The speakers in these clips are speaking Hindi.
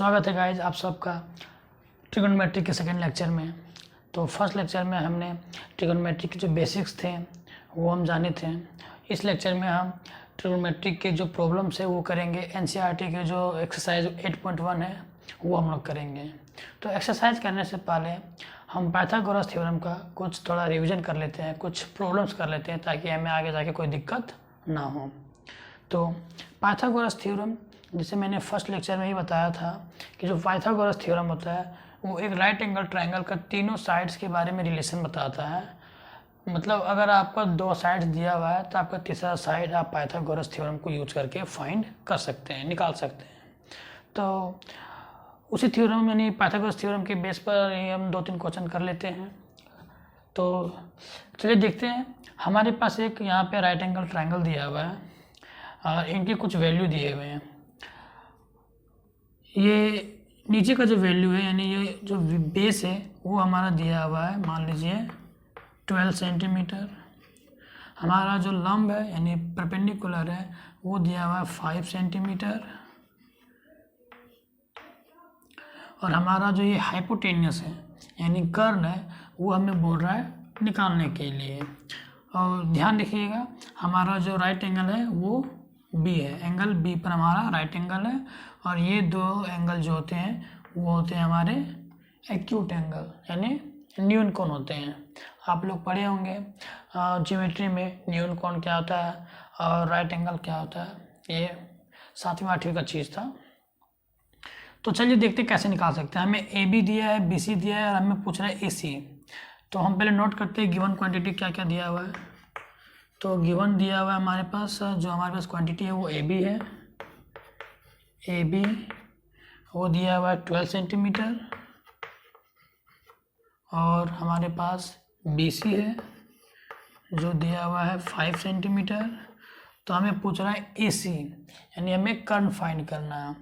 स्वागत है गाइज आप सबका ट्रिगोनोमेट्री के सेकंड लेक्चर में। तो फर्स्ट लेक्चर में हमने ट्रिगोनोमेट्री के जो बेसिक्स थे वो हम जाने थे। इस लेक्चर में हम ट्रिगोनोमेट्री के जो प्रॉब्लम्स है वो करेंगे। एनसीईआरटी के जो एक्सरसाइज 8.1 है वो हम लोग करेंगे। तो एक्सरसाइज करने से पहले हम पाइथागोरस थ्योरम का कुछ थोड़ा रिविज़न कर लेते हैं, कुछ प्रॉब्लम्स कर लेते हैं ताकि हमें आगे जाके कोई दिक्कत ना हो। तो पाइथागोरस थ्योरम, जैसे मैंने फर्स्ट लेक्चर में ही बताया था कि जो पाइथागोरस थ्योरम होता है वो एक राइट एंगल ट्रायंगल का तीनों साइड्स के बारे में रिलेशन बताता है। मतलब अगर आपका दो साइड्स दिया हुआ है तो आपका तीसरा साइड आप पाइथागोरस थ्योरम को यूज करके फाइंड कर सकते हैं, निकाल सकते हैं। तो उसी थ्योरम यानी पाइथागोरस थ्योरम के बेस पर हम 2-3 क्वेश्चन कर लेते हैं। तो चलिए देखते हैं। हमारे पास एक यहाँ पे राइट एंगल ट्रायंगल दिया हुआ है और इनके कुछ वैल्यू दिए हुए हैं। ये नीचे का जो वैल्यू है यानी ये जो बेस है वो हमारा दिया हुआ है, मान लीजिए 12 सेंटीमीटर। हमारा जो लंब है यानी परपेंडिकुलर है वो दिया हुआ है 5 सेंटीमीटर। और हमारा जो ये हाइपोटेनियस है यानी कर्ण है वो हमें बोल रहा है निकालने के लिए। और ध्यान रखिएगा हमारा जो राइट एंगल है वो बी है, एंगल बी पर हमारा राइट एंगल है। और ये दो एंगल जो होते हैं वो होते हैं हमारे एक्यूट एंगल यानी न्यून कोण होते हैं। आप लोग पढ़े होंगे ज्योमेट्री में न्यून कोण क्या होता है और राइट एंगल क्या होता है, ये 7वीं-8वीं का चीज़ था। तो चलिए देखते कैसे निकाल सकते हैं। हमें ए बी दिया है, बी सी दिया है और हमें पूछ रहा है ए सी। तो हम पहले नोट करते हैं गिवन क्वांटिटी क्या क्या दिया हुआ है। तो गिवन दिया हुआ है हमारे पास, जो हमारे पास क्वांटिटी है वो ए बी है। ए बी वो दिया हुआ है 12 सेंटीमीटर। और हमारे पास बी सी है जो दिया हुआ है 5 सेंटीमीटर। तो हमें पूछ रहा है ए सी यानी हमें कर्ण फाइंड करना है।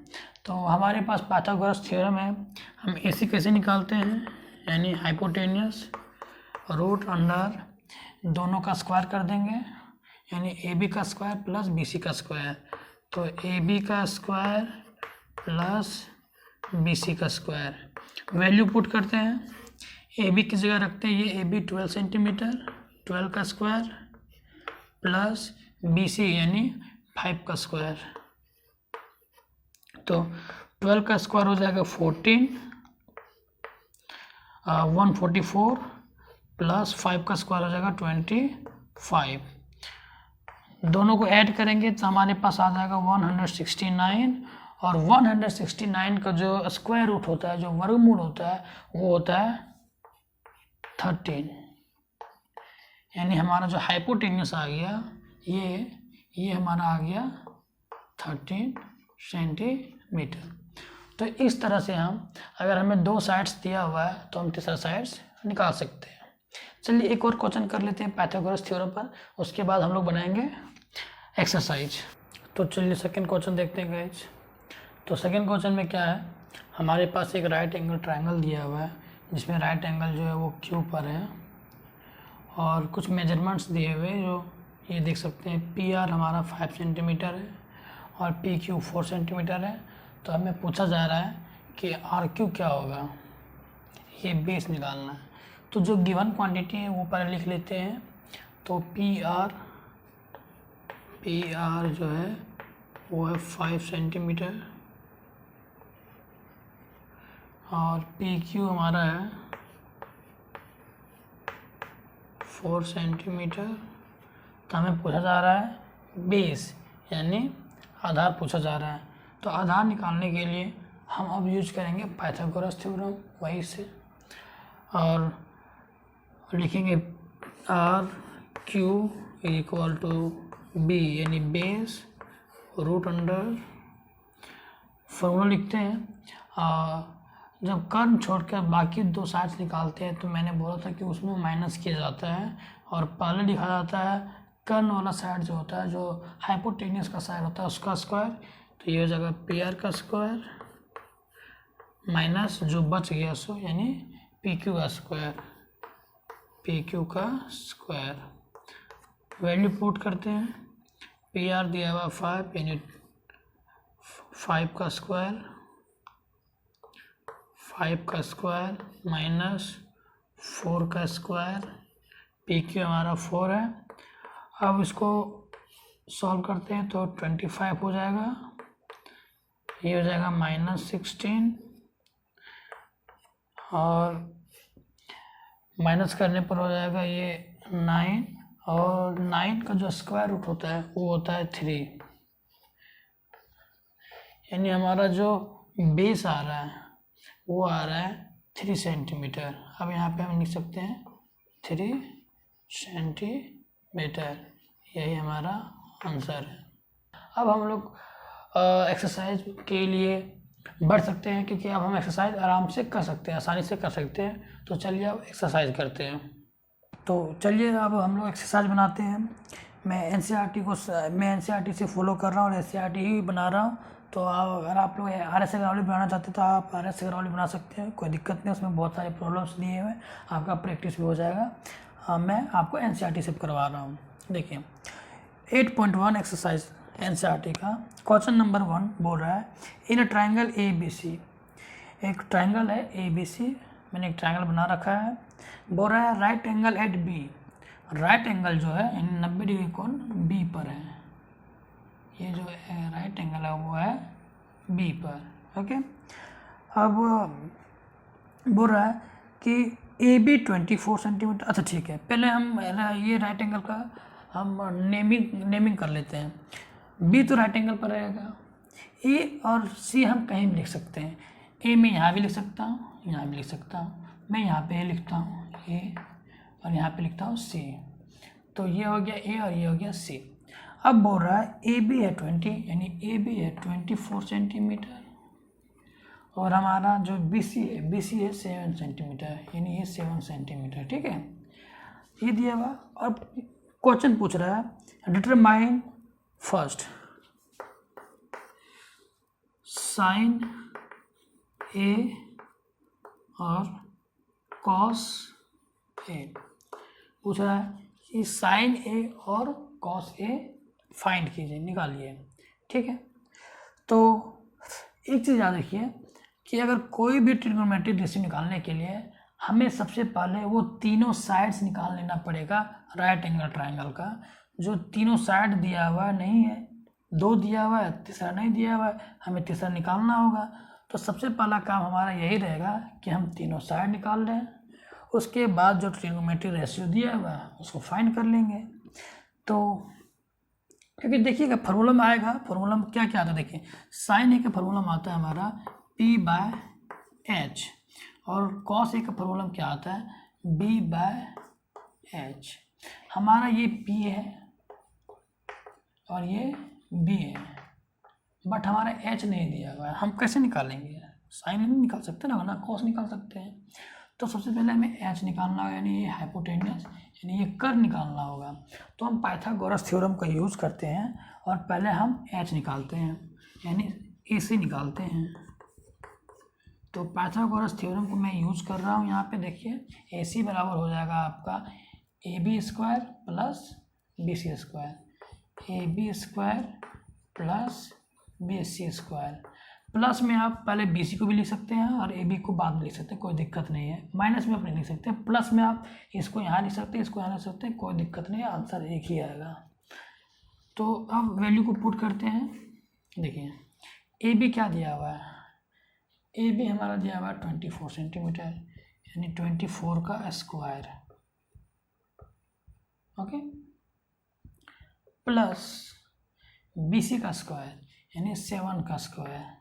तो हमारे पास पाइथागोरस थ्योरम है। हम ए सी कैसे निकालते हैं यानी हाइपोटेनियस रूट अंडर दोनों का स्क्वायर कर देंगे यानी ए बी का स्क्वायर प्लस बी सी का स्क्वायर। तो ए बी का स्क्वायर प्लस बी सी का स्क्वायर, वैल्यू पुट करते हैं। ए बी की जगह रखते हैं ये ए बी 12 सेंटीमीटर, 12 का स्क्वायर प्लस बी सी यानी 5 का स्क्वायर। तो 12 का स्क्वायर हो जाएगा 14, 144 प्लस 5 का स्क्वायर हो जाएगा 25। दोनों को ऐड करेंगे तो हमारे पास आ जाएगा 169। और 169 का जो स्क्वायर रूट होता है, जो वर्गमूल होता है वो होता है 13। यानी हमारा जो हाइपोटेन्यूस आ गया ये हमारा आ गया 13 सेंटीमीटर। तो इस तरह से हम अगर हमें दो साइड्स दिया हुआ है तो हम तीसरा साइड्स निकाल सकते हैं। चलिए एक और क्वेश्चन कर लेते हैं पाइथागोरस थ्योरम पर, उसके बाद हम लोग बनाएंगे एक्सरसाइज। तो चलिए सेकंड क्वेश्चन देखते हैं गाइज। तो सेकंड क्वेश्चन में क्या है, हमारे पास एक राइट एंगल ट्रायंगल दिया हुआ है जिसमें राइट एंगल जो है वो क्यू पर है और कुछ मेजरमेंट्स दिए हुए जो ये देख सकते हैं। पी आर हमारा 5 सेंटीमीटर है और पी क्यू 4 सेंटीमीटर है। तो हमें पूछा जा रहा है कि आर क्यू क्या होगा, ये बेस निकालना है। तो जो गिवन क्वांटिटी है वो पर लिख लेते हैं। तो पी आर जो है वो है 5 सेंटीमीटर और पी क्यू हमारा है 4 सेंटीमीटर। तो हमें पूछा जा रहा है बेस यानी आधार पूछा जा रहा है। तो आधार निकालने के लिए हम अब यूज करेंगे पाइथागोरस थ्योरम वही से और लिखेंगे R Q equal to B यानी बेस रूट अंडर, फॉर्मूला लिखते हैं। जब कर्ण छोड़कर बाकी दो साइड्स निकालते हैं तो मैंने बोला था कि उसमें माइनस किया जाता है और पहले लिखा जाता है कर्ण वाला साइड जो होता है, जो हाइपोटेनियस का साइड होता है उसका स्क्वायर। तो ये हो जाएगा पी आर का स्क्वायर माइनस जो बच गया सो यानी पी क्यू का स्क्वायर, पी क्यू का स्क्वायर। वैल्यू पुट करते हैं। पी आर दिया हुआ 5 यानी 5 का स्क्वायर 5 का स्क्वायर माइनस 4 का स्क्वायर, पी क्यू हमारा 4 है। अब इसको सॉल्व करते हैं तो 25 हो जाएगा, ये हो जाएगा -16 और माइनस करने पर हो जाएगा ये 9, और 9 का जो स्क्वायर रूट होता है वो होता है 3, यानी हमारा जो बेस आ रहा है वो आ रहा है 3 सेंटीमीटर। अब यहाँ पे हम लिख सकते हैं 3 सेंटीमीटर, यही हमारा आंसर है। अब हम लोग एक्सरसाइज के लिए बढ़ सकते हैं, क्योंकि अब हम एक्सरसाइज आराम से कर सकते हैं, आसानी से कर सकते हैं। तो चलिए अब एक्सरसाइज करते हैं। तो चलिए अब हम लोग एक्सरसाइज बनाते हैं। मैं एनसीईआरटी से फॉलो कर रहा हूँ और एनसीईआरटी ही बना रहा हूँ। तो अगर आप लोग RS ग्रावली बनाना चाहते हैं तो आप RS ग्रावली बना सकते हैं, कोई दिक्कत नहीं। उसमें बहुत सारे प्रॉब्लम्स दिए हुए हैं, आपका प्रैक्टिस भी हो जाएगा। मैं आपको एनसीईआरटी से करवा रहा हूँ। देखिए 8.1 एक्सरसाइज एनसीईआरटी का क्वेश्चन नंबर 1 बोल रहा है, इन अ ट्राइंगल ABC, एक ट्राइंगल है ABC, मैंने एक ट्राइंगल बना रखा है। बोल रहा है right angle at B, right angle जो है यानी 90 डिग्री कोण B पर है। ये जो राइट एंगल है वो है B पर। ओके, अब बोल रहा है कि AB 24 सेंटीमीटर। अच्छा ठीक है, पहले हम ये राइट एंगल का हम नेमिंग कर लेते हैं। B तो राइट एंगल पर रहेगा, A और C हम कहीं भी लिख सकते हैं। A मैं यहाँ भी लिख सकता हूँ, यहाँ भी लिख सकता हूँ, मैं यहाँ पे लिखता हूँ A और यहाँ पे लिखता हूँ C। तो ये हो गया A और ये हो गया C। अब बोल रहा है AB है 20, यानी AB है 24 सेंटीमीटर, और हमारा जो BC है 7 सेंटीमीटर, यानी ये 7 सेंटीमीटर। ठीक है, ये दिया हुआ। और क्वेश्चन पूछ रहा है डिटरमाइन फर्स्ट साइन A और कॉस A। पूछ रहा है कि साइन A और कॉस A फाइंड कीजिए, निकालिए। ठीक है, तो एक चीज़ याद रखिए कि अगर कोई भी ट्रिग्नोमेट्रिक रेशियो निकालने के लिए हमें सबसे पहले वो तीनों साइड्स निकाल लेना पड़ेगा राइट एंगल ट्राइंगल का। जो तीनों साइड दिया हुआ नहीं है, 2 दिया हुआ है, तीसरा नहीं दिया हुआ है, हमें तीसरा निकालना होगा। तो सबसे पहला काम हमारा यही रहेगा कि हम तीनों साइड निकाल लें, उसके बाद जो ट्रिग्नोमेट्रिक रेशियो दिया हुआ है उसको फाइंड कर लेंगे। तो क्योंकि देखिएगा फॉर्मूला में आएगा, फॉर्मूला में क्या क्या आता है देखिए, साइन ए का फॉर्मूला में आता है हमारा P/H, और कॉस ए का फॉर्मूला में क्या आता है B/H। हमारा ये P है और ये B है, बट हमारा H नहीं दिया हुआ है। हम कैसे निकालेंगे, साइन नहीं निकाल सकते ना कॉस निकाल सकते हैं। तो सबसे पहले हमें H निकालना होगा, यानी ये हाइपोटेन्यूस यानी ये कर्व निकालना होगा। तो हम पाइथागोरस थ्योरम का यूज़ करते हैं और पहले हम H निकालते हैं, यानी AC निकालते हैं। तो पाइथागोरस थ्योरम को मैं यूज़ कर रहा हूँ। यहाँ पे देखिए AC बराबर हो जाएगा आपका AB square plus BC square, AB square plus BC square. Plus में आप पहले BC को भी लिख सकते हैं और AB को बाद में लिख सकते हैं, कोई दिक्कत नहीं है। माइनस में आप नहीं लिख सकते, प्लस में आप इसको यहाँ लिख सकते हैं, इसको यहाँ लिख सकते हैं, कोई दिक्कत नहीं है, आंसर एक ही आएगा। तो अब वैल्यू को पुट करते हैं। देखिए AB क्या दिया हुआ है, AB हमारा दिया हुआ है 24 सेंटीमीटर, यानी 24 का स्क्वायर। ओके, प्लस BC का स्क्वायर यानी 7 का स्क्वायर।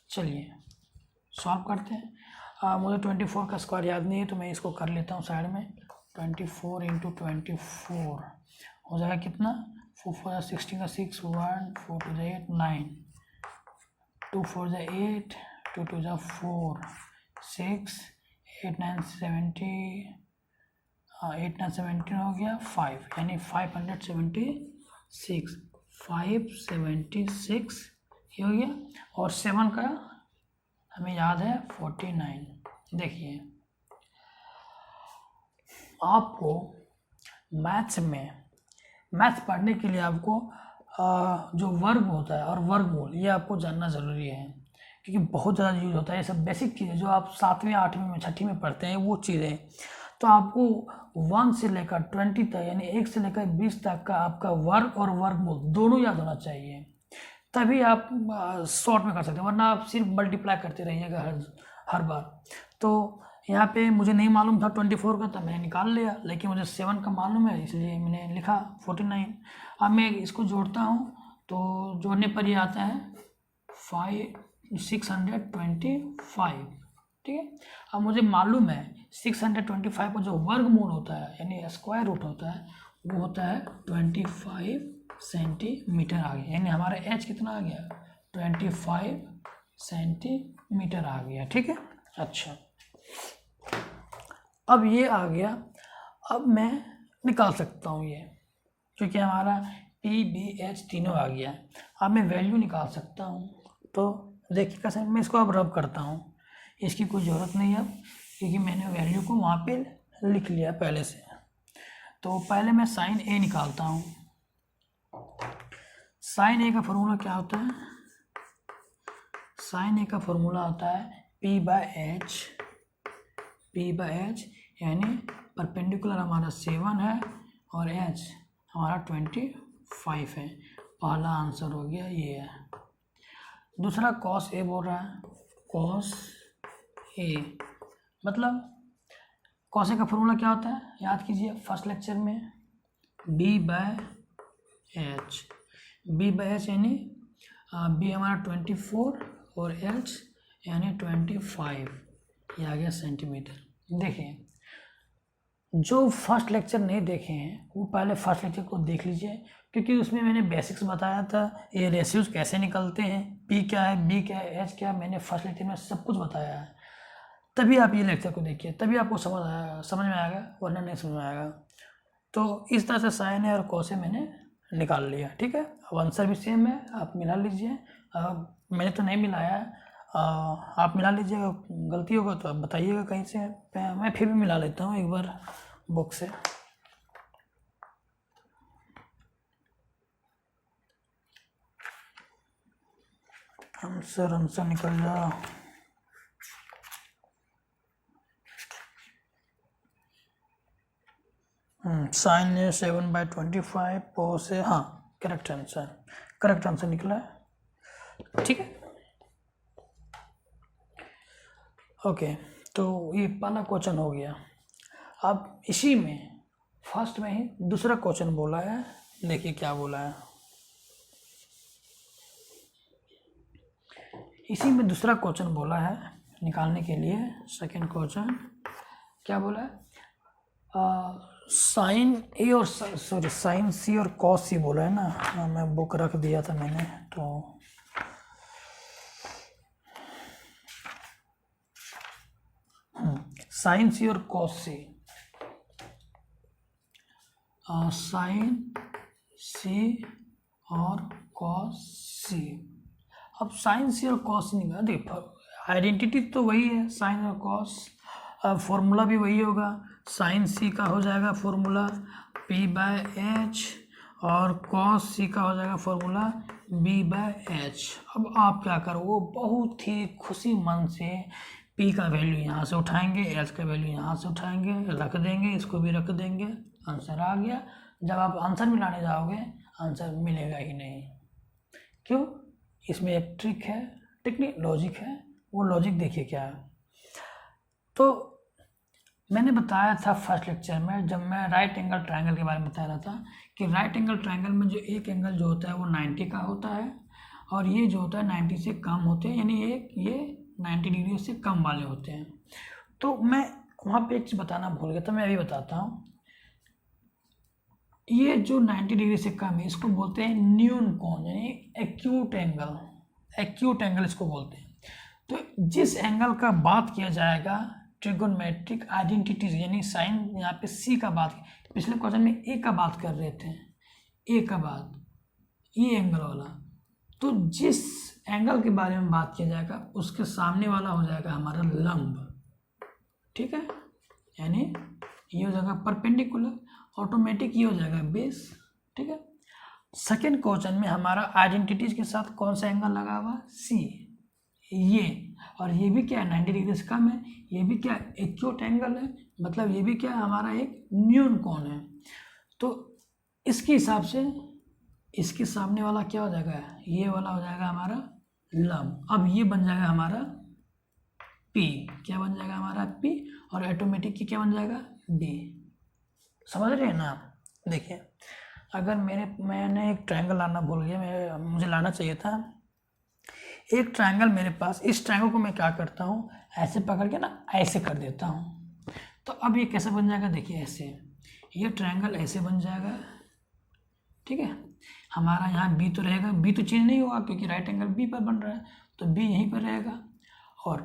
चलिए सॉल्व करते हैं। मुझे 24 का स्क्वायर याद नहीं है तो मैं इसको कर लेता हूँ साइड में। 24 इंटू 24 हो जाएगा कितना, 4 4 16 का 6, 1 4 2 8 9, 2 4 8, 2 2 4 6, 8 9 17, 8 9 17 हो गया 5, यानी 576, 576 ये हो गया। और 7 का हमें याद है 49। देखिए आपको मैथ्स पढ़ने के लिए आपको जो वर्ग होता है और वर्गमूल ये आपको जानना ज़रूरी है, क्योंकि बहुत ज़्यादा यूज होता है। ये सब बेसिक चीज़ें जो आप 7वीं 8वीं में 6ठी में पढ़ते हैं वो चीज़ें। तो आपको 1 से लेकर 20 तक यानी 1 से लेकर 20 तक का आपका वर्ग और वर्गमूल दोनों याद होना चाहिए, तभी आप शॉर्ट में कर सकते हैं, वरना आप सिर्फ मल्टीप्लाई करते रहिएगा हर बार। तो यहाँ पे मुझे नहीं मालूम था 24 का, तब मैंने निकाल लिया, लेकिन मुझे 7 का मालूम है इसलिए मैंने लिखा 49। अब मैं इसको जोड़ता हूँ तो जोड़ने पर ये आता है 625, ठीक है। अब मुझे मालूम है 625 का जो वर्गमूल होता है यानी स्क्वायर रूट होता है वो होता है 25 सेंटीमीटर आ गया, यानी हमारा एच कितना आ गया 25 सेंटीमीटर आ गया, ठीक है। अच्छा, अब ये आ गया, अब मैं निकाल सकता हूँ ये, क्योंकि हमारा पी बी एच तीनों आ गया। अब मैं वैल्यू निकाल सकता हूँ, तो देखिए कैसे मैं इसको अब रब करता हूँ, इसकी कोई ज़रूरत नहीं है अब, क्योंकि मैंने वैल्यू को वहाँ पे लिख लिया पहले से। तो पहले मैं साइन ए निकालता हूँ। साइन ए का फॉर्मूला क्या होता है, साइन ए का फॉर्मूला होता है पी बाय एच, यानी परपेंडिकुलर हमारा 7 है और एच हमारा 25 है। पहला आंसर हो गया ये है। दूसरा कॉस ए बोल रहा है, कॉस ए मतलब कॉस ए का फॉर्मूला क्या होता है याद कीजिए फर्स्ट लेक्चर में, बी बाय एच यानी बी हमारा 24 और एच यानी 25, ये आ गया सेंटीमीटर। देखिए जो फर्स्ट लेक्चर नहीं देखे हैं वो पहले फर्स्ट लेक्चर को देख लीजिए, क्योंकि उसमें मैंने बेसिक्स बताया था, ये रेशियोज कैसे निकलते हैं, पी क्या है, बी क्या है, एच क्या है, मैंने फर्स्ट लेक्चर में सब कुछ बताया है। तभी आप ये लेक्चर को देखिए, तभी आपको समझ में आएगा, वरना नहीं समझ में आएगा। तो इस तरह से साइन है और कॉस है मैंने निकाल लिया, ठीक है। अब आंसर भी सेम है, आप मिला लीजिए। मैंने तो नहीं मिलाया है, आप मिला लीजिएगा, गलती होगा तो आप बताइएगा कहीं से, मैं फिर भी मिला लेता हूँ एक बार बुक से। आंसर निकल जाओ। साइन है 7/25, पो से हाँ करेक्ट आंसर निकला है, ठीक है। ओके, तो ये पहला क्वेश्चन हो गया। अब इसी में फर्स्ट में ही दूसरा क्वेश्चन बोला है, देखिए क्या बोला है। इसी में दूसरा क्वेश्चन बोला है निकालने के लिए, सेकंड क्वेश्चन क्या बोला है, साइन ए और साइन सी और कॉस सी बोला है ना। मैं बुक रख दिया था मैंने, तो साइन सी और कॉस सी, साइन सी और कॉस सी। अब साइन सी और कॉस सी निकाल, देखो आइडेंटिटी तो वही है साइन और कॉस, फॉर्मूला भी वही होगा। साइन सी का हो जाएगा फॉर्मूला पी बाय एच और कॉस सी का हो जाएगा फॉर्मूला बी बाय एच। अब आप क्या करो, बहुत ही खुशी मन से पी का वैल्यू यहाँ से उठाएंगे, एच का वैल्यू यहाँ से उठाएंगे, रख देंगे, इसको भी रख देंगे, आंसर आ गया। जब आप आंसर मिलाने जाओगे आंसर मिलेगा ही नहीं। क्यों? इसमें एक ट्रिक है, टेक्निक लॉजिक है, वो लॉजिक देखिए क्या है। तो मैंने बताया था फर्स्ट लेक्चर में, जब मैं राइट एंगल ट्रायंगल के बारे में बता रहा था, कि राइट एंगल ट्रायंगल में जो एक एंगल जो होता है वो 90 का होता है, और ये जो होता है 90 से कम होते हैं, यानी ये 90 डिग्री से कम वाले होते हैं। तो मैं वहाँ पे एक चीज़ बताना भूल गया था, मैं अभी बताता हूँ। ये जो 90 डिग्री से कम है इसको बोलते हैं न्यून कोण, यानी एक्यूट एंगल इसको बोलते हैं। तो जिस एंगल का बात किया जाएगा ट्रिगोनोमेट्रिक आइडेंटिटीज, यानी साइन यहाँ पे सी का बात, पिछले क्वेश्चन में ए का बात कर रहे थे, ए का बात, ये एंगल वाला। तो जिस एंगल के बारे में बात किया जाएगा उसके सामने वाला हो जाएगा हमारा लंब, ठीक है। यानी ये हो जाएगा परपेंडिकुलर, ऑटोमेटिक ये हो जाएगा बेस, ठीक है। सेकेंड क्वेश्चन में हमारा आइडेंटिटीज के साथ कौन सा एंगल लगा हुआ, सी, ये, और ये भी क्या है 90 डिग्री से कम है, ये भी क्या एक्यूट एंगल है, मतलब ये भी क्या है हमारा एक न्यून कोण है। तो इसके हिसाब से इसके सामने वाला क्या हो जाएगा, ये वाला हो जाएगा हमारा लंब। अब ये बन जाएगा हमारा P, क्या बन जाएगा हमारा P, और ऑटोमेटिक क्या बन जाएगा B। समझ रहे हैं ना आप? देखिए अगर मैंने एक ट्रायंगल लाना भूल गया, मुझे लाना चाहिए था। एक ट्रायंगल मेरे पास, इस ट्रायंगल को मैं क्या करता हूँ, ऐसे पकड़ के ना ऐसे कर देता हूँ। तो अब ये कैसे बन जाएगा, देखिए ऐसे, ये ट्रायंगल ऐसे बन जाएगा, ठीक है। हमारा यहाँ बी तो रहेगा, बी तो चेंज नहीं होगा क्योंकि राइट एंगल बी पर बन रहा है, तो बी यहीं पर रहेगा। और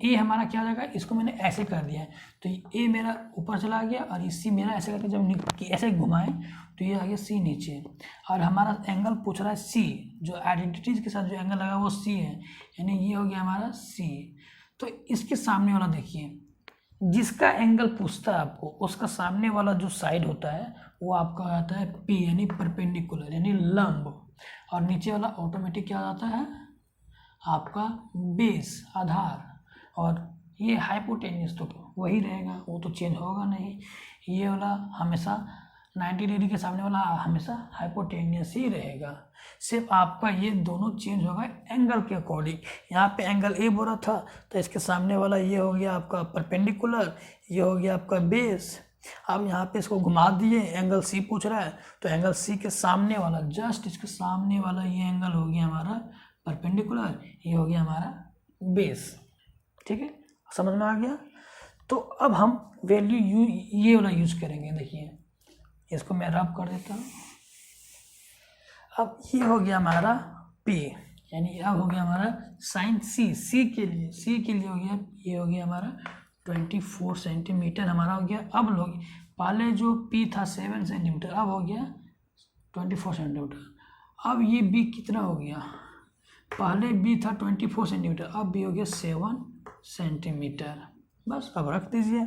ए हमारा क्या हो जाएगा, इसको मैंने ऐसे कर दिया है तो ए मेरा ऊपर चला गया, और ये सी मेरा ऐसे करके जब ऐसे घुमाएं तो ये आ गया सी नीचे। और हमारा एंगल पूछ रहा है सी, जो आइडेंटिटीज के साथ जो एंगल लगा वो सी है, यानी ये हो गया हमारा सी। तो इसके सामने वाला देखिए, जिसका एंगल पूछता है आपको, उसका सामने वाला जो साइड होता है वो आपका आता है पी, यानी परपेंडिकुलर यानी लंब, और नीचे वाला ऑटोमेटिक क्या आता है आपका बेस आधार, और ये हाइपोटेन्यूस तो वही रहेगा, वो तो चेंज होगा नहीं। ये वाला हमेशा 90 डिग्री के सामने वाला हमेशा हाइपोटेन्यूस ही रहेगा, सिर्फ आपका ये दोनों चेंज होगा एंगल के अकॉर्डिंग। यहाँ पे एंगल ए बोला था तो इसके सामने वाला ये हो गया आपका परपेंडिकुलर, ये हो गया आपका बेस। अब यहाँ पे इसको घुमा दिए, एंगल सी पूछ रहा है तो एंगल सी के सामने वाला, जस्ट इसके सामने वाला ये एंगल हो गया हमारा परपेंडिकुलर, ये हो गया हमारा बेस। ठीक है, समझ में आ गया। तो अब हम वैल्यू ये वाला यूज करेंगे। देखिए इसको मैं रब कर देता हूँ। अब ये हो गया हमारा P, यानी अब हो गया हमारा साइन सी के लिए हो गया, ये हो गया हमारा 24 सेंटीमीटर हमारा हो गया। अब लोग पहले जो P था 7 सेंटीमीटर, अब हो गया 24 सेंटीमीटर। अब ये B कितना हो गया, पहले B था 24 सेंटीमीटर, अब B हो गया 7 सेंटीमीटर। बस अब रख दीजिए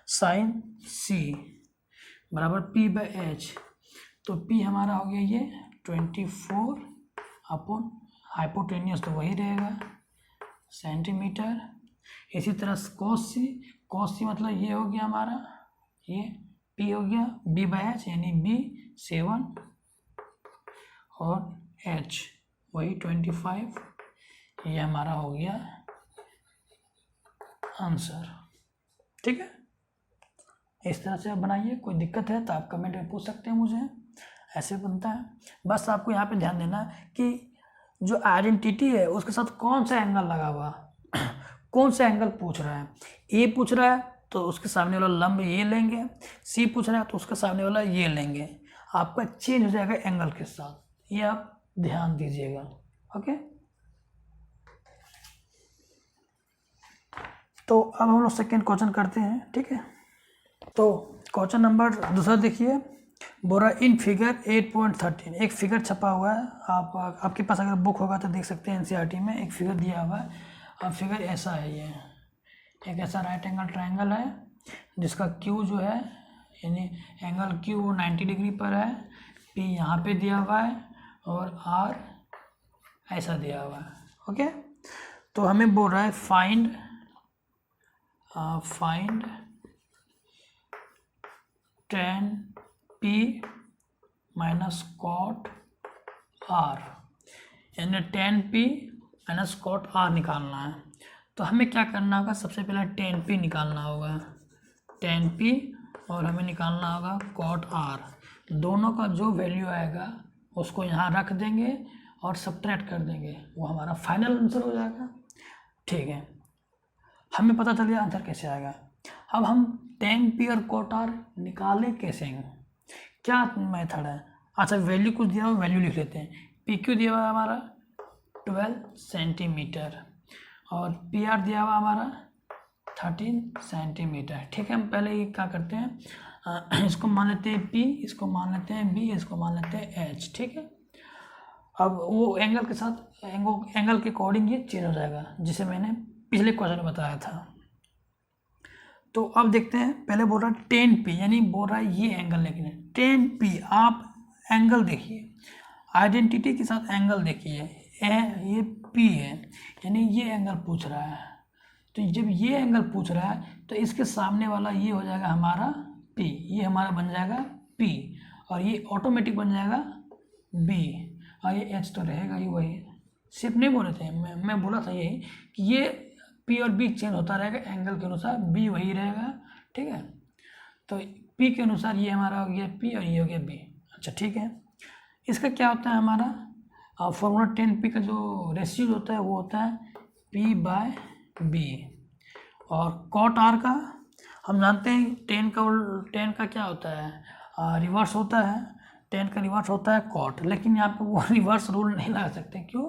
साइन C बराबर P/H, तो P हमारा हो गया ये 24 अपॉन हाइपोटेन्यूस तो वही रहेगा सेंटीमीटर। इसी तरह cos C मतलब ये हो गया हमारा, ये P हो गया B/H यानी B 7 और H वही 25, ये हमारा हो गया आंसर। ठीक है, इस तरह से आप बनाइए। कोई दिक्कत है तो आप कमेंट में पूछ सकते हैं मुझे, ऐसे बनता है। बस आपको यहाँ पे ध्यान देना कि जो आइडेंटिटी है उसके साथ कौन सा एंगल लगा हुआ कौन सा एंगल पूछ रहा है। ए पूछ रहा है तो उसके सामने वाला लंब ये लेंगे, सी पूछ रहा है तो उसके सामने वाला ये लेंगे, आपका चेंज हो जाएगा एंगल के साथ, ये आप ध्यान दीजिएगा। ओके, तो अब हम लोग सेकेंड क्वेश्चन करते हैं। ठीक है, तो क्वेश्चन नंबर दूसरा देखिए, बोरा इन फिगर 8.13, एक फिगर छपा हुआ है, आपके पास अगर बुक होगा तो देख सकते हैं। एनसीईआरटी में एक फिगर दिया हुआ है, और फिगर ऐसा है, ये एक ऐसा राइट एंगल ट्रायंगल है जिसका क्यू जो है यानी एंगल क्यू 90 डिग्री पर है, पी यहाँ पे दिया हुआ है और आर ऐसा दिया हुआ है। ओके, तो हमें बोल रहा है find tan P minus cot R, यानी tan P minus cot R निकालना है। तो हमें क्या करना होगा, सबसे पहले tan P निकालना होगा, tan P, और हमें निकालना होगा कॉट R। दोनों का जो वैल्यू आएगा उसको यहाँ रख देंगे और सब्ट्रैक्ट कर देंगे, वो हमारा फाइनल आंसर हो जाएगा। ठीक है, हमें पता चल गया आंसर कैसे आएगा। अब हम tan P और cot R निकालें कैसे हैं, क्या मेथड है। अच्छा, वैल्यू कुछ दिया हुआ, वैल्यू लिख लेते हैं। PQ दिया हुआ हमारा 12 सेंटीमीटर और PR दिया हुआ हमारा 13 सेंटीमीटर। ठीक है, हम पहले ये क्या करते हैं, इसको मान लेते हैं P, इसको मान लेते हैं B, इसको मान लेते हैं H। ठीक है, अब वो एंगल के साथ एंगल के अकॉर्डिंग ये चेंज हो जाएगा, जिसे मैंने पिछले क्वेश्चन में बताया था। तो अब देखते हैं, पहले बोल रहा है tan P, यानी बोल रहा है ये एंगल लेकिन tan P, आप एंगल देखिए, आइडेंटिटी के साथ एंगल देखिए, ये P है, यानी ये एंगल पूछ रहा है। तो जब ये एंगल पूछ रहा है तो इसके सामने वाला ये हो जाएगा हमारा P, ये हमारा बन जाएगा P, और ये ऑटोमेटिक बन जाएगा B, और ये H तो रहेगा ही वही। सिर्फ नहीं बोले थे, मैं बोला था यही कि ये P और B चेंज होता रहेगा एंगल के अनुसार, B वही रहेगा, ठीक है। तो P के अनुसार ये हमारा हो गया P और ये हो गया B। अच्छा ठीक है, इसका क्या होता है हमारा फॉर्मूला 10P का जो रेशियो होता है वो होता है P/B, और कॉट R का हम जानते हैं 10 का क्या होता है, रिवर्स होता है, 10 का रिवर्स होता है कॉट, लेकिन यहाँ पे वो रिवर्स रूल नहीं लगा सकते। क्यों?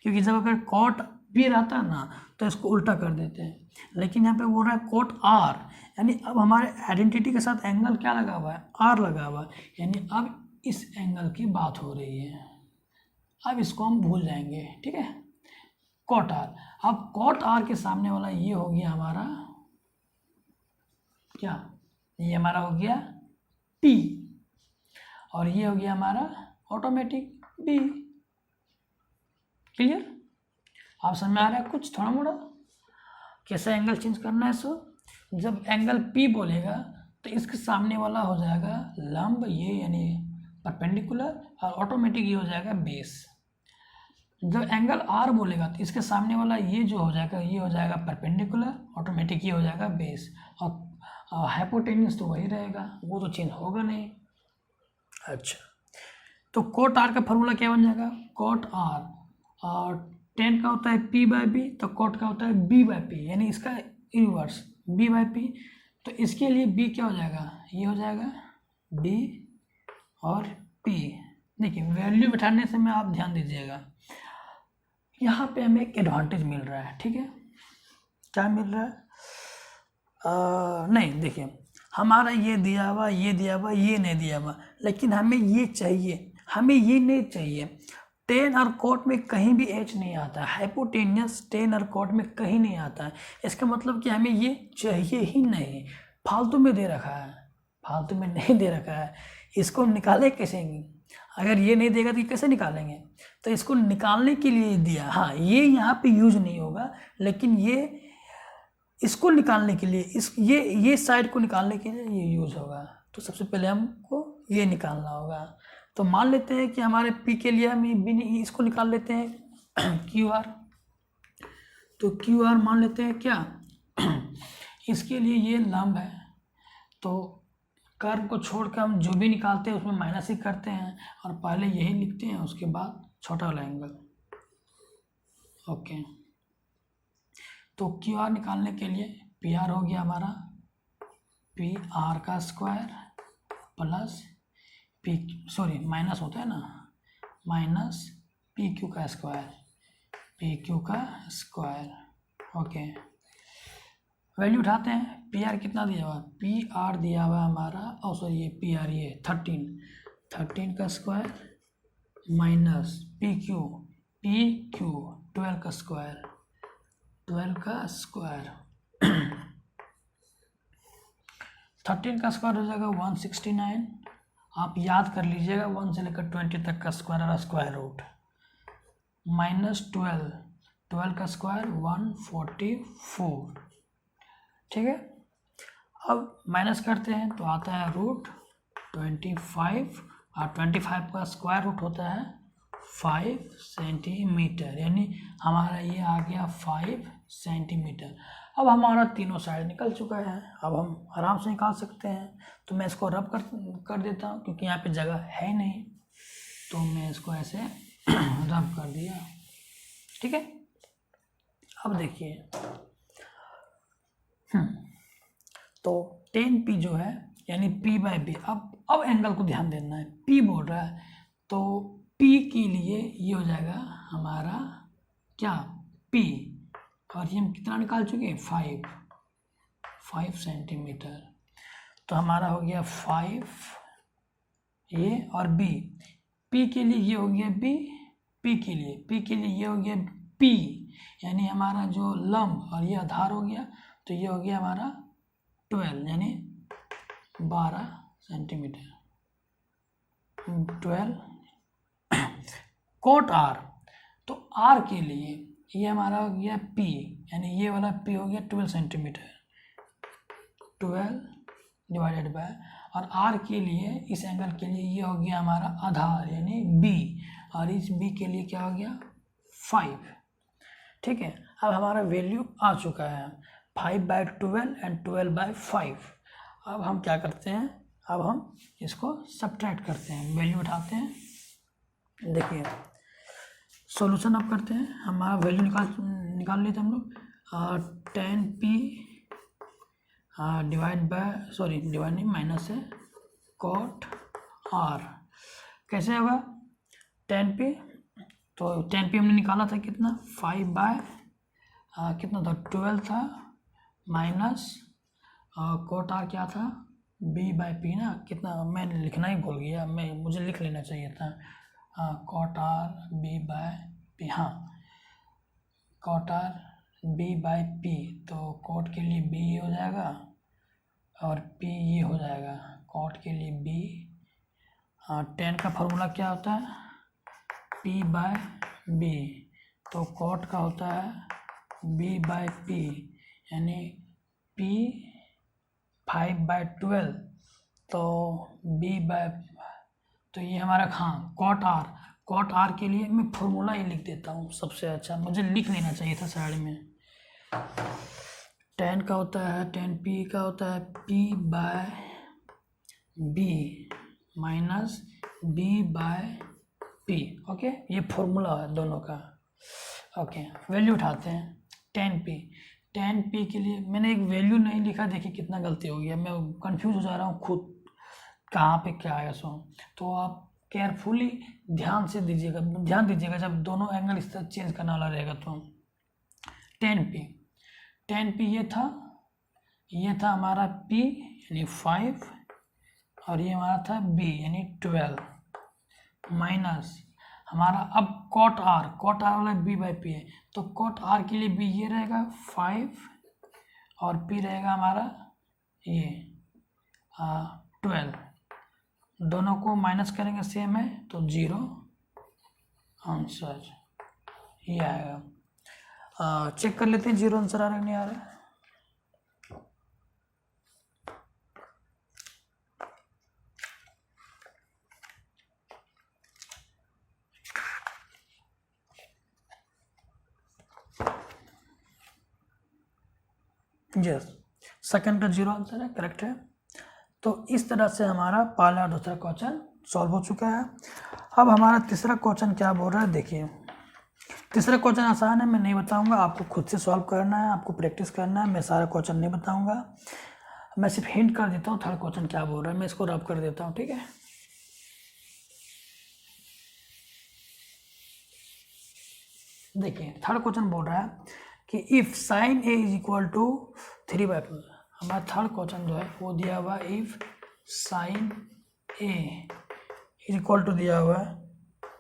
क्योंकि जब अगर कॉट भी रहता है ना तो इसको उल्टा कर देते हैं, लेकिन यहाँ पे बोल रहा है कॉट R, यानी अब हमारे आइडेंटिटी के साथ एंगल क्या लगा हुआ है, R लगा हुआ है, यानी अब इस एंगल की बात हो रही है। अब इसको हम भूल जाएंगे, ठीक है, कॉट R। अब कॉट R के सामने वाला ये हो गया हमारा क्या, ये हमारा हो गया P, और ये हो गया हमारा ऑटोमेटिक B। क्लियर? आप समझ में आ रहा है कुछ थोड़ा मोड़ा कैसे एंगल चेंज करना है? सो जब एंगल P बोलेगा तो इसके सामने वाला हो जाएगा लंब, ये यानी परपेंडिकुलर, और ऑटोमेटिक ये हो जाएगा बेस। जब एंगल R बोलेगा तो इसके सामने वाला ये जो हो जाएगा ये हो जाएगा परपेंडिकुलर, ऑटोमेटिक ये हो जाएगा बेस, और हाइपोटेन्यूस तो वही रहेगा, वो तो चेंज होगा नहीं। अच्छा, तो कोट R का फॉर्मूला क्या बन जाएगा, कोट R, और 10 का होता है P/B, तो कोट का होता है B/P, यानी इसका इनवर्स B/P। तो इसके लिए B क्या हो जाएगा, ये हो जाएगा B और P। देखिए वैल्यू बिठाने से में आप ध्यान दीजिएगा, यहाँ पे हमें एक एडवांटेज मिल रहा है, ठीक है। क्या मिल रहा है? नहीं, देखिए हमारा ये दिया हुआ, ये दिया हुआ, ये नहीं दिया हुआ, लेकिन हमें ये चाहिए, हमें ये नहीं चाहिए। टेन और कोट में कहीं भी H नहीं आता है, हाइपोटेनियस टेन और कोट में कहीं नहीं आता है। इसका मतलब कि हमें ये चाहिए ही नहीं, फालतू में दे रखा है, फालतू में नहीं दे रखा है। इसको निकाले कैसे? अगर ये नहीं देगा तो कैसे निकालेंगे? तो इसको निकालने के लिए दिया। हाँ, ये यहाँ पे यूज नहीं होगा, लेकिन ये इसको निकालने के लिए, ये साइड को निकालने के लिए ये यूज होगा। तो सबसे पहले हमको ये निकालना होगा। तो मान लेते हैं कि हमारे P के लिए हम इसको निकाल लेते हैं QR। तो QR मान लेते हैं क्या इसके लिए ये लंब है, तो कर्व को छोड़कर हम जो भी निकालते हैं उसमें माइनस ही करते हैं, और पहले यही लिखते हैं, उसके बाद छोटा वाला एंगल। ओके, तो QR निकालने के लिए PR हो गया हमारा PR का स्क्वायर प्लस माइनस होता है ना, माइनस PQ का स्क्वायर, PQ का स्क्वायर। ओके, वैल्यू उठाते हैं। PR कितना दिया हुआ, PR दिया हुआ हमारा, ये PR ये 13 का स्क्वायर माइनस PQ 12 का स्क्वायर, 12 का स्क्वायर 13 का स्क्वायर हो जाएगा 169। आप याद कर लीजिएगा 1 से लेकर 20 तक का स्क्वायर और स्क्वायर रूट, माइनस 12 का स्क्वायर 144। ठीक है, अब माइनस करते हैं तो आता है रूट 25, और 25 का स्क्वायर रूट होता है 5 सेंटीमीटर, यानी हमारा ये आ गया 5 सेंटीमीटर। अब हमारा तीनों साइड निकल चुका है, अब हम आराम से निकाल सकते हैं। तो मैं इसको रब कर देता हूँ, क्योंकि यहाँ पे जगह है नहीं, तो मैं इसको ऐसे रब कर दिया। ठीक है, अब देखिए तो 10P जो है यानी P/B। अब एंगल को ध्यान देना है, P बोल रहा है, तो P के लिए ये हो जाएगा हमारा क्या, P, और ये हम कितना निकाल चुके हैं 5 सेंटीमीटर। तो हमारा हो गया 5 ये, और B, P के लिए ये हो गया B, P के लिए ये हो गया P, यानी हमारा जो लंब और ये आधार हो गया, तो ये हो गया हमारा 12 यानी 12 सेंटीमीटर 12। कोट R, तो आर के लिए ये हमारा हो गया पी, यानी ये वाला पी हो गया 12 सेंटीमीटर, 12 डिवाइडेड बाय, और आर के लिए इस एंगल के लिए ये हो गया हमारा आधार यानी बी, और इस बी के लिए क्या हो गया 5। ठीक है, अब हमारा वैल्यू आ चुका है 5/12 एंड 12/5। अब हम क्या करते हैं, अब हम इसको सब्ट्रैक्ट करते हैं, वैल्यू उठाते हैं। देखिए सॉल्यूशन अब करते हैं, हमारा वैल्यू निकाल लेते हैं हम लोग। 10p डिवाइड नहीं माइनस है कॉट r, कैसे होगा 10p, तो 10p हमने निकाला था कितना 5 कितना था 12 था, माइनस कॉट r क्या था b/p ना, कितना मैं लिखना ही भूल गया, मुझे लिख लेना चाहिए था, कॉट r b/p, हाँ कॉट r b/p, तो कॉट के लिए b ये हो जाएगा और p ये हो जाएगा, कॉट के लिए b। 10 का फॉर्मूला क्या होता है p/b, तो कॉट का होता है b/p, यानी p 5/12, तो तो ये हमारा हाँ कॉट आर के लिए मैं फॉर्मूला ही लिख देता हूँ सबसे अच्छा, मुझे लिख लेना चाहिए था साइड में। 10 का होता है 10p का होता है p/b माइनस b/p। ओके, ये फॉर्मूला है दोनों का। ओके, वैल्यू उठाते हैं 10p के लिए मैंने एक वैल्यू नहीं लिखा, देखिए कितना गलती हो गया, मैं कंफ्यूज हो जा रहा हूँ खुद कहाँ पे क्या आएगा सो। तो आप केयरफुली ध्यान दीजिएगा जब दोनों एंगल इस तरह चेंज करने वाला रहेगा। तो 10p ये था हमारा p यानी 5, और ये हमारा था b यानी 12, माइनस हमारा अब कॉट r वाला b/p है, तो कॉट r के लिए b ये रहेगा 5 और p रहेगा हमारा ये 12, दोनों को माइनस करेंगे सेम है तो 0, आंसर ये आएगा। चेक कर लेते हैं 0 आंसर आ रहा है नहीं आ रहा है। यस, सेकंड का 0 आंसर है, करेक्ट है। तो इस तरह से हमारा पहला और दूसरा क्वेश्चन सॉल्व हो चुका है। अब हमारा तीसरा क्वेश्चन क्या बोल रहा है, देखिए तीसरा क्वेश्चन आसान है, मैं नहीं बताऊंगा, आपको खुद से सॉल्व करना है, आपको प्रैक्टिस करना है, मैं सारा क्वेश्चन नहीं बताऊंगा, मैं सिर्फ हिंट कर देता हूँ थर्ड क्वेश्चन क्या बोल रहा है, मैं इसको रब कर देता हूँ, ठीक है। देखिए थर्ड क्वेश्चन बोल रहा है कि if sine A is equal to 3/4, हमारा थर्ड क्वेश्चन जो है वो दिया हुआ है if sine A is equal to दिया हुआ है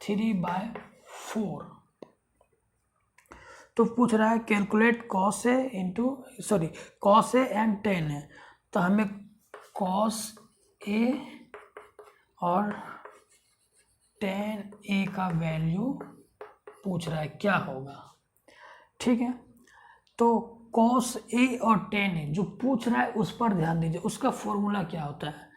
3/4, तो पूछ रहा है calculate cos A and tan है, तो हमें कॉस ए और टेन ए का वैल्यू पूछ रहा है क्या होगा, ठीक है। तो कॉस ए और टेन ए जो पूछ रहा है उस पर ध्यान दीजिए, उसका फॉर्मूला क्या होता है।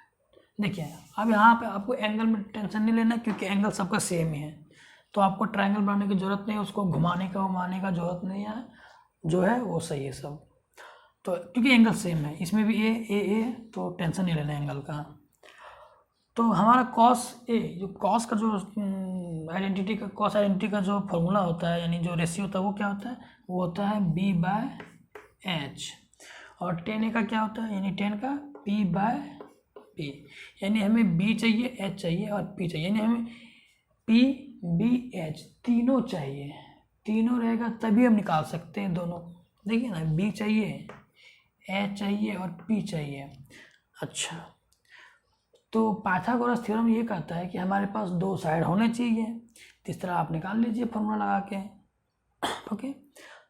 देखिए अब यहाँ पे आपको एंगल में टेंशन नहीं लेना क्योंकि एंगल सबका सेम ही है, तो आपको ट्रायंगल बनाने की जरूरत नहीं है, उसको घुमाने का जरूरत नहीं है, जो है वो सही है सब। तो क्योंकि एंगल सेम है, इसमें भी ए तो टेंशन नहीं लेना एंगल का। तो हमारा कॉस ए जो कॉस का जो कॉस आइडेंटिटी का जो फॉर्मूला होता है, यानी जो रेशियो होता है वो क्या होता है, वो होता है b/h, और टेन ए का क्या होता है, यानी टेन का p/p, यानी हमें b चाहिए, h चाहिए और p चाहिए, यानी हमें p b h तीनों चाहिए, तीनों रहेगा तभी हम निकाल सकते हैं दोनों। देखिए ना b चाहिए, h चाहिए और p चाहिए। अच्छा, तो पाइथागोरस थ्योरम ये कहता है कि हमारे पास दो साइड होने चाहिए, तो इस तरह आप निकाल लीजिए फॉर्मूला लगा के। ओके,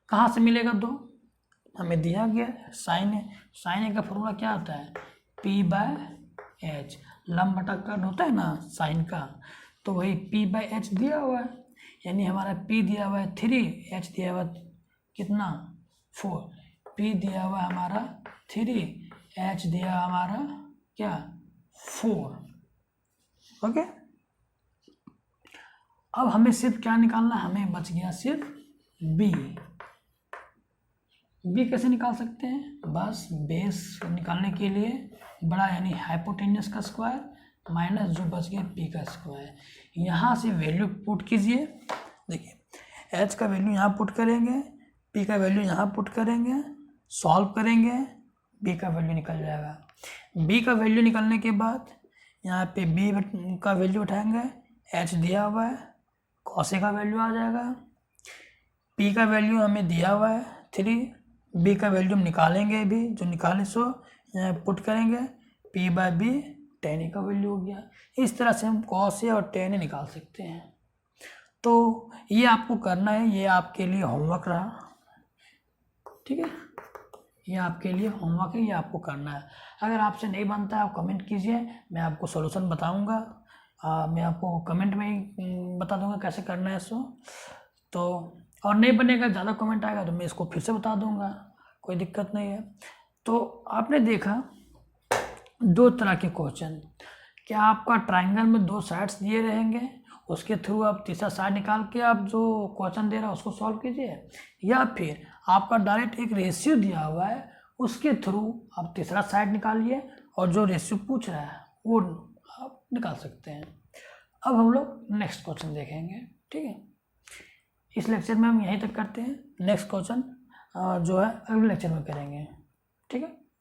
कहाँ से मिलेगा दो, हमें दिया गया साइन ए का फॉर्मूला क्या होता है p/h, लंब बटा कर्ण होता है ना साइन का, तो वही p/h दिया हुआ है, यानी हमारा P दिया हुआ है 3, H दिया हुआ कितना 4, P दिया हुआ हमारा 3, H दिया हमारा क्या 4। ओके, अब हमें सिर्फ क्या निकालना, हमें बच गया सिर्फ B। B कैसे निकाल सकते हैं, बस बेस निकालने के लिए बड़ा यानी हाइपोटेन्यूस का स्क्वायर माइनस जो बच गया P का स्क्वायर, यहाँ से वैल्यू पुट कीजिए। देखिए H का वैल्यू यहाँ पुट करेंगे, P का वैल्यू यहाँ पुट करेंगे, सॉल्व करेंगे, B का वैल्यू निकल जाएगा। B का वैल्यू निकलने के बाद यहाँ पे B का वैल्यू उठाएंगे, H दिया हुआ है, cos A का वैल्यू आ जाएगा, P का वैल्यू हमें दिया हुआ है 3, B का वैल्यू हम निकालेंगे भी, जो निकाले सो यहाँ पुट करेंगे, P/B tan A का वैल्यू हो गया। इस तरह से हम cos A और tan A निकाल सकते हैं। तो ये आपको करना है, ये आपके लिए होमवर्क रहा, ठीक है, ये आपके लिए होमवर्क है, ये आपको करना है। अगर आपसे नहीं बनता है आप कमेंट कीजिए, मैं आपको सॉल्यूशन बताऊंगा, मैं आपको कमेंट में ही बता दूंगा कैसे करना है इसको। तो और नहीं बनेगा, ज़्यादा कमेंट आएगा तो मैं इसको फिर से बता दूंगा, कोई दिक्कत नहीं है। तो आपने देखा 2 तरह के क्वेश्चन, क्या आपका ट्राइंगल में 2 साइड्स दिए रहेंगे, उसके थ्रू आप तीसरा साइड निकाल के आप जो क्वेश्चन दे रहा है उसको सॉल्व कीजिए, या फिर आपका डायरेक्ट एक रेशियो दिया हुआ है उसके थ्रू आप तीसरा साइड निकालिए और जो रेशियो पूछ रहा है वो आप निकाल सकते हैं। अब हम लोग नेक्स्ट क्वेश्चन देखेंगे, ठीक है। इस लेक्चर में हम यहीं तक करते हैं, नेक्स्ट क्वेश्चन जो है अगले लेक्चर में करेंगे, ठीक है।